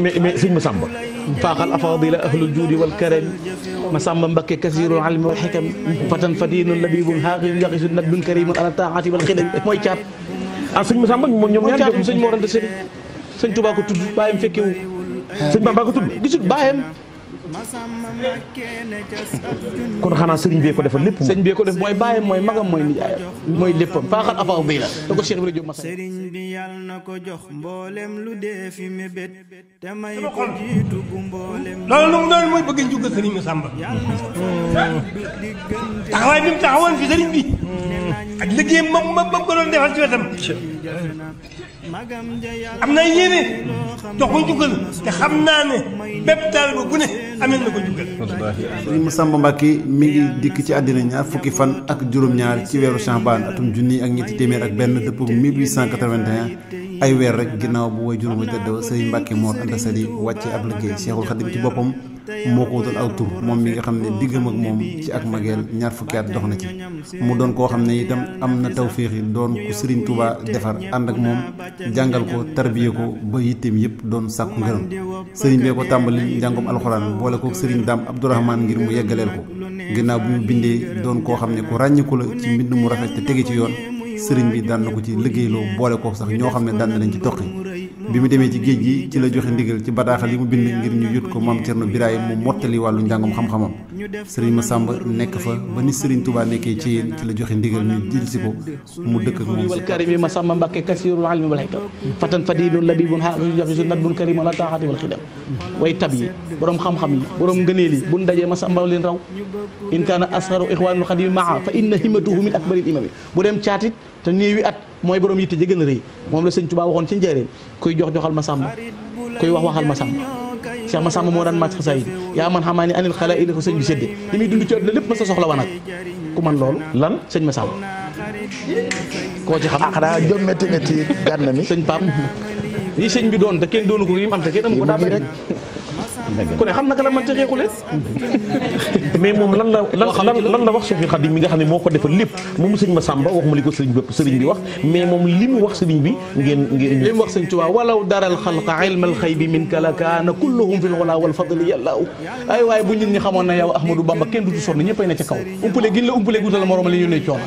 mais sëñ Massamba faaxal afaadila ahlul juudi wal karam Massamba Mbakke kasirul almi wal xikam fatan fadinun labibun xaaqin yaqisu nadbun karimun ala taati wal xidam mooy caat sëñ Massamba moom ñoom ñaar caatum sëñ Mor Anta Sali sëñ Tuubaa ko tudd bàyyam fekkewu sëñ Bamba ko tudd gisul bàyyam kon xanaa sëriñ bee ko defal lépp sëñ bee ko def mooy bàyyam mooy magam mooy nijaayam mooy léppam faaxal afaadila da ko Cheikh Ibrahima Diop Massa sëriñ bi yàlla na ko jox mboolem lu dee fi mébét te may ko jiitu bu mboolem loolu mooy bëgg njukkal sëriñ Massamba taxawaay bi mu taxawoon fi sëriñ bi ak liggéey ma ko doon defal ci wetam am na yéene jox ko njukkal te xam naa ne bépp taalibe bu ne amee na ko njukkal. sëriñ Massamba Mbacké mi ngi dikk ci àddina ñaar fukki fan ak juróom-ñaar ci weeru Chambane atum junni ak ñetti téeméer ak benn dëpp 1881 ay weer rek ginnaaw bu way juróom tëdd sëriñ Mbacké Mor Anta Sali wàcce ab liggéey Cheikhul Khadim ci boppam moo ko wutal aw tur moom mi nga xam ne diggam ak moom ci ak mageel ñaar fukki at dox na ci mu doon koo xam ne itam am na tawféex yi doon ku Serigne Touba defar ànd ak moom jàngal ko tarbiye ko ba yitteem yëpp doon sàkku ngërëm Serigne bee ko tàmbali njàngum alxuraan boole ko Serigne Dame Abdourahmane ngir mu yeggaleel ko ginnaaw bi mu bindee doon koo xam ne ku ràññiku la ci mbind mu rafet te tege ci yoon Serigne bi daan na ko ci liggéeyloo boole ko sax ñoo xam ne daan na leen ci toqi bi mu demee ci géej gi ci la joxe ndigal ci bataaxal yi mu bind ngir ñu yut ko maam Cerno Birahim mu mottali wàllu njàngum xam-xamam Serigne Massamba nekk fa ba ni Serigne Touba nekkee ci yéen ci la joxe ndigal ñu jël si ko mu dëkk ak moom wal karimi Massamba Mbacké kasirul almi wal hikam fatan fadilun labibun hafizu nadbun karimun ala taati wal xidam way tab yi borom xam-xam yi borom ngëneel yi buñ dajee Massamba leen raw in kaana asgharu ikhwanul xadim maa fa inna himmatuhu min akbaril imami bu dem caatit te néewi at mooy borom yitte ji gën a rëy moom la sëñ Touba waxoon ci njëriñ kuy joxal Massamba kuy waxal Massamba Cheikh Massamba moo daan màcc xasaayid yaa man xamaa ni anil xalaa ili ko sëñ bi sédde li muy dund ci àdduna lépp ma sa soxla wa nag ku man loolu lan sëñ Massamba koo ci xam xanaa jom métti gànn mi sëñ Pape yi sëñ bi doon te kenn doonu ko yi mu am te kenn amu ko daa rek ku ne xam naka la man te xeexulee mais moom lan la wax Cheikhul Khadim mi nga xam ne moo ko defal lépp moom sëñ Massamba waxuma li ko sëriñ bi wax mais moom li mu wax sëriñ bi ngeen li mu wax sëñ Tuubaa walaw daral xalqa ilmal xaybi min kala kaana kulluhum fil ula wal fadli yàllaaw ay waaye bu nit ñi xamoon na yow Ahmadou Bamba kenn dutu sonn ñëppay ne ca kaw umpale gin la umpale gutal moroom li ñu ne coono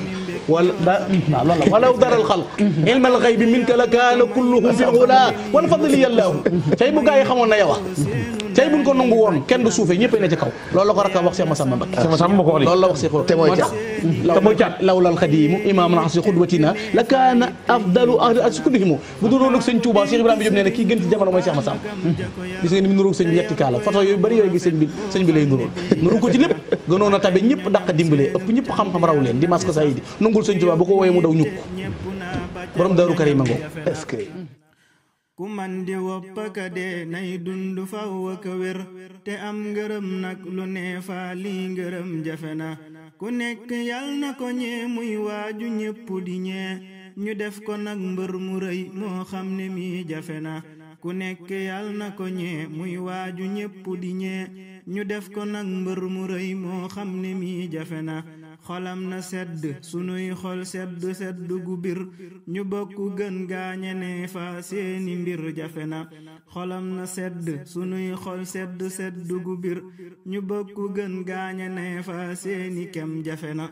wala waaw loolu la walaw daral xalq ilmal xaybi min kala kaana kulluhum fil ula wal fadli yàllaaw tey bu gaa yi xamoon na yow tey buñ ko nangu woon kenn du suufee ñëppay ne ca kaw loolu la ko rakam wax Cheikh Massamba Mbacké Cheikh Massamba moo ko wax loolu la wax Cheikh te mooy caat lawlal xadimu imam naxasi xudwatina la kaana afdalu askudihimu bu du roog sëñ Touba Cheikh Ibrahima Diop nee na kii gën ci jamono mooy Cheikh Massamba gis nga ni mu nuroog sëñ bi yetti kaala photo yooyu bëri yooyu gis sëñ bi lay nuróol nuru ko ci lépp gënoon a tabe ñëpp dàq dimbalee ëpp ñëpp xam-xam raw leen di masque sa yi di nungul sëñ Touba bu ko wooyee mu daw ñukk borom Daaru Karim ngoo est-ce que ku man di woppaka dee nay dund faw ak wér te am ngërëm nag lu neefa lii ngërëm jafe na ku nekk yal na ko ñee muy waaju ñépp di ñee ñu def ko nag mbër mu rëy moo xam ne mi jafe na ku nekk yal na ko ñee muy waaju ñépp di ñee ñu def ko nag mbër mu rëy moo xam ne mi jafe na xolam na sedd sunuy xol sedd gu bir ñu bokk gën gaañe ne fa seeni mbir jafe na xolam na sedd sunuy xol sedd gu bir ñu bokk gën gaañe ne fa seeni kem jafe na